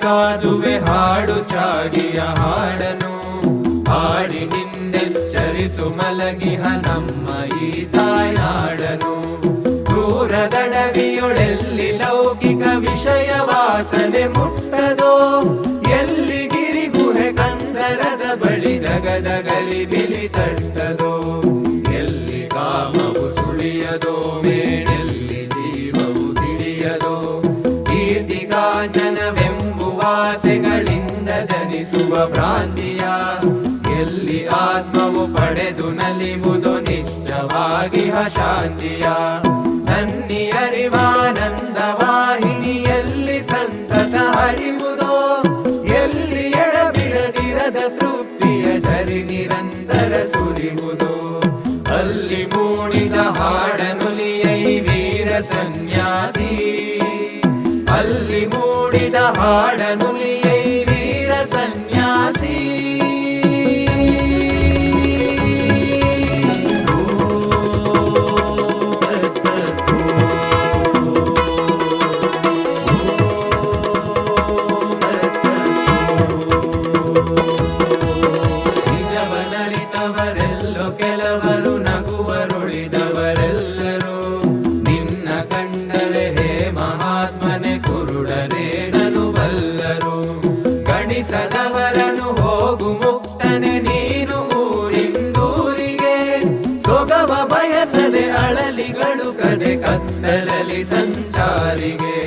ಸಾಧುವೆ ಹಾಡು ಚಾಗಿಯ ಹಾಡನು ಹಾಡಿ ನಿನ್ನೆಚ್ಚರಿಸು ಮಲಗಿಹ ನಮ್ಮ ಈ ತಾಯ್ನಾಡನು. ದೂರದಡವಿಯೊಳೆಲ್ಲಿ ಲೌಕಿಕ ವಿಷಯ ವಾಸನೆ ಮುಟ್ಟದೋ, ಎಲ್ಲಿ ಗಿರಿಗುಹೆ ಕಂದರದ ಬಳಿ ಜಗದ ಗಲಿಬಿಲಿ ತಟ್ಟದೋ, ಎಲ್ಲಿ ಕಾಮವು ಸುಳಿಯದೋ ಮೇಣೆಲ್ಲಿ ಜೀವವು ತಿಳಿಯದೋ, ಕೀರ್ತಿಗಾಂಚನವೆಂಬುವಾಸೆಗಳಿಂದ ಜನಿಸುವ ಭ್ರಾಂತಿಯ, ಎಲ್ಲಿ ಆತ್ಮವು ಪಡೆದು ನಲಿಯುವುದು ನಿಜವಾಗಿ ಶಾಂತಿಯ. ನನ್ನಿ ಅರಿವಾನಂದ ವಾಹಿನಿಯಲ್ಲಿ ಸಂತತ ಹರಿವುದೋ, ಎಲ್ಲಿ ಎಡಬಿಡದಿರದ ತೃಪ್ತಿಯ ಝರಿ ನಿರಂತರ ಸುರಿವುದೋ, ಅಲ್ಲಿ ಮೂಡಿದ ಹಾಡನುಲಿಯೈ ವೀರ ಸನ್ಯಾಸಿ, ಅಲ್ಲಿ ಮೂಡಿದ ಹಾಡನುಲಿಯೈ ವೀರ ಸನ್ಯಾಸಿ. ನಿಜವನರಿತವರೆಲ್ಲೋ ಕೆಲವರು ನಗುವರುಳಿದವರೆಲ್ಲರೂ, ನಿನ್ನ ಕಂಡರೆ ಹೇ ಮಹಾತ್ಮನೆ ಕುರುಡನೇನನು ಬಲ್ಲರು. ಗಣಿಸದವರನು ಹೋಗು ಮುಕ್ತನೆ ನೀನು ಊರಿಂದೂರಿಗೆ, ಸೊಗವ ಬಯಸದೆ ಅಳಲಿಗಳು ಕದೆ ಕತ್ತಲಲಿ ಸಂಚಾರಿಗೆ.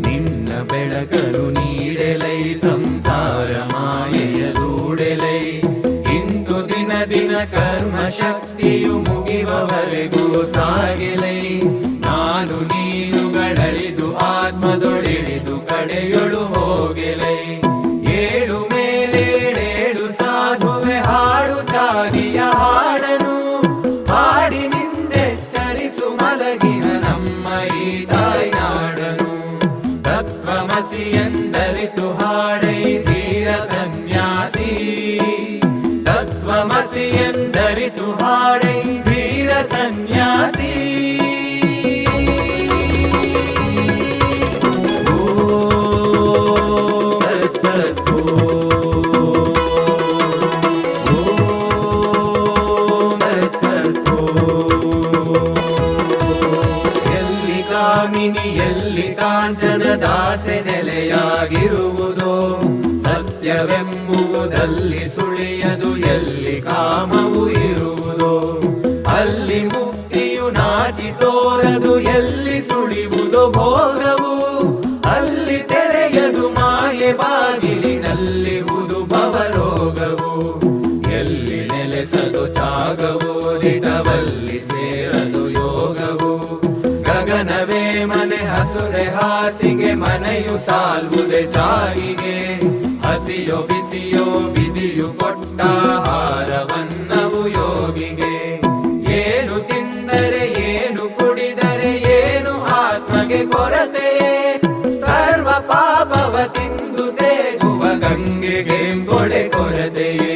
ನಿನ್ನ ಬೆಳಕಲು ನೀಡೆಲೈ ಸಂಸಾರ ಮಾಯೆಯ ದೂಡೆಲೈ, ಇಂದು ದಿನ ದಿನ ಕರ್ಮ ಶಕ್ತಿಯು ಮುಗಿವವರೆಗೂ ಸಾಗಿಲೈ. ನಾನು ನೀನುಗಳಳಿದು ಆತ್ಮದೊಳಿಳಿದು ಕಡೆಯೊಳು ಹೋಗಿಲೈ. ಏಳು ಮೇಲೇಳೇಳು ಸಾಧುವೆ ಹಾಡು ಚಾಗಿಯ ಹಾಡನು ಹಾಡಿ ನಿಂದೆಚ್ಚರಿಸು ಮಲಗಿನ ನಮ್ಮ ಈ ತಾಯ್ನಾಡನು. ತತ್ವಮಸಿ ಎಂದರಿತು ಹಾಡೈ ಧೀರ ಸನ್ಯಾಸಿ, ತತ್ವಮಸಿ ಎಂದರಿತು ಹಾಡೈ ಧೀರ ಸನ್ಯಾಸಿ. ಎಲ್ಲಿ ಕಾಮಿನಿ ಎಲ್ಲಿ ಕಾಂಚನ ದಾಸೆ ನೆಲೆಯಾಗಿರುವುದೋ, ಸತ್ಯವೆಂಬುವುದಲ್ಲಿ ಸುಳಿಯದು ಎಲ್ಲಿ ಕಾಮವು ಇರುವುದೋ, ಅಲ್ಲಿ ಮುಕ್ತಿಯು ನಾಚಿ ತೋರದು ಎಲ್ಲಿ ಸುಳಿಯುವುದೋ ಭೋಗವು, ಅಲ್ಲಿ ತೆರೆಯದು ಮಾಯೆ ಬಾಗಿಲಿನಲ್ಲಿ ಉದು ಭವರೋಗವು, ಎಲ್ಲಿ ನೆಲೆಸದು ತ್ಯಾಗವು ದಿಟವಲ್ಲಿ ಸೇರದು ಯೋಗವು. ಗಗನವೇ ಮನೆ ಹಸುರೆ ಹಾಸಿಗೆ ಮನೆಯು ಸಾಲ್ವುದೆ ಚಾರಿಗೆ, ಹಸಿಯೋ ಬಿಸಿಯೋ ಬಿದಿಯು ಕೊಟ್ಟ ಆಹಾರವನ್ನವು ಯೋಗಿಗೆ. ಏನು ತಿಂದರೆ ಏನು ಕುಡಿದರೆ ಏನು ಆತ್ಮಗೆ ಕೊರತೆಯೇ, ಸರ್ವ ಪಾಪವ ತಿಂದು ತೇಗುವ ಗಂಗೆಗೆ ಕೊಳೆ ಕೊರತೆಯೇ.